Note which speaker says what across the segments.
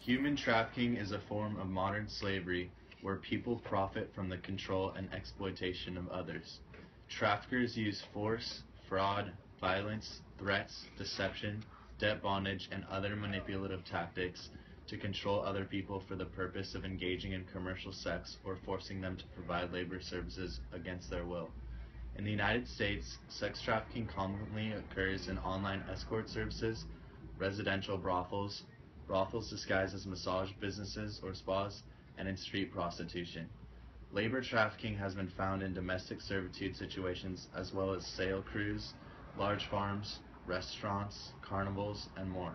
Speaker 1: Human trafficking is a form of modern slavery where people profit from the control and exploitation of others. Traffickers use force, fraud, violence, threats, deception, debt bondage, and other manipulative tactics to control other people for the purpose of engaging in commercial sex or forcing them to provide labor services against their will. In the United States, sex trafficking commonly occurs in online escort services, residential brothels, brothels disguised as massage businesses or spas, and in street prostitution. Labor trafficking has been found in domestic servitude situations as well as sale crews, large farms, restaurants, carnivals, and more.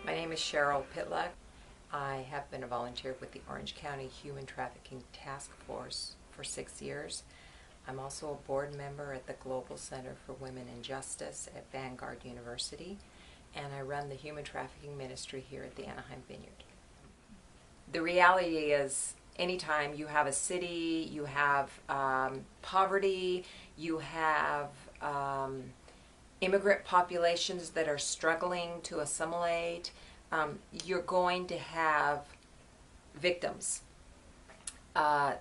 Speaker 2: My name is Cheryl Pitluck. I have been a volunteer with the Orange County Human Trafficking Task Force for 6 years. I'm also a board member at the Global Center for Women and Justice at Vanguard University, and I run the Human Trafficking Ministry here at the Anaheim Vineyard. The reality is, anytime you have a city, you have poverty, you have immigrant populations that are struggling to assimilate, you're going to have victims. The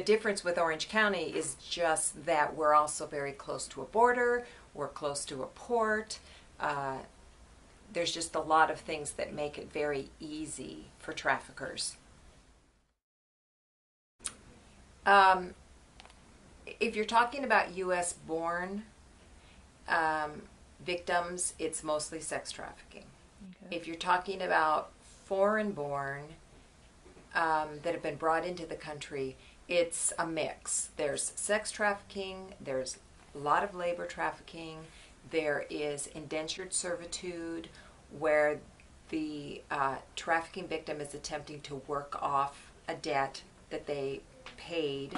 Speaker 2: difference with Orange County is just that we're also very close to a border, we're close to a port. There's just a lot of things that make it very easy for traffickers. If you're talking about U.S.-born victims, it's mostly sex trafficking. Okay. If you're talking about foreign-born that have been brought into the country, it's a mix. There's sex trafficking, there's a lot of labor trafficking, there is indentured servitude where the trafficking victim is attempting to work off a debt that they paid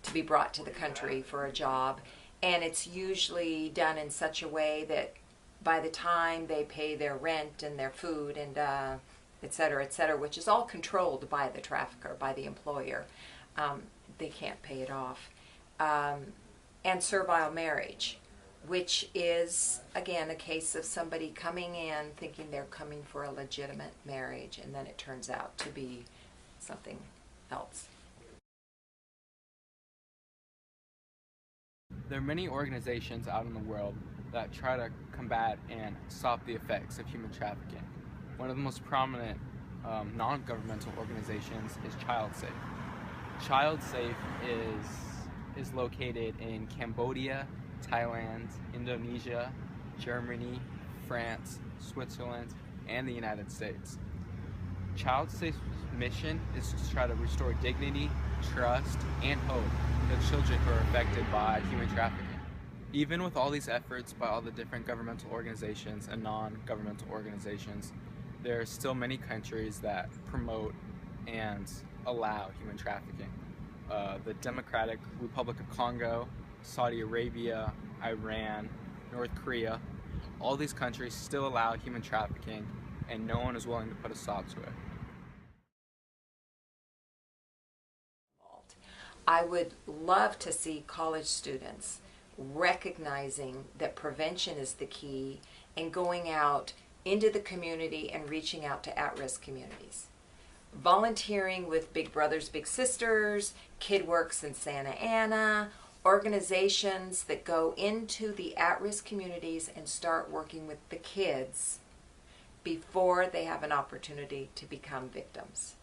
Speaker 2: to be brought to the country for a job. And it's usually done in such a way that by the time they pay their rent and their food and et cetera, which is all controlled by the trafficker, by the employer, they can't pay it off. And servile marriage, which is, again, a case of somebody coming in thinking they're coming for a legitimate marriage, and then it turns out to be something else.
Speaker 3: There are many organizations out in the world that try to combat and stop the effects of human trafficking. One of the most prominent non-governmental organizations is ChildSafe. ChildSafe is located in Cambodia, Thailand, Indonesia, Germany, France, Switzerland, and the United States. ChildSafe's mission is to try to restore dignity, trust, and hope to children who are affected by human trafficking. Even with all these efforts by all the different governmental organizations and non-governmental organizations, there are still many countries that promote and allow human trafficking. The Democratic Republic of Congo, Saudi Arabia, Iran, North Korea, all these countries still allow human trafficking, and no one is willing to put a stop to it.
Speaker 2: I would love to see college students recognizing that prevention is the key and going out into the community and reaching out to at-risk communities. Volunteering with Big Brothers Big Sisters, KidWorks in Santa Ana, organizations that go into the at-risk communities and start working with the kids before they have an opportunity to become victims.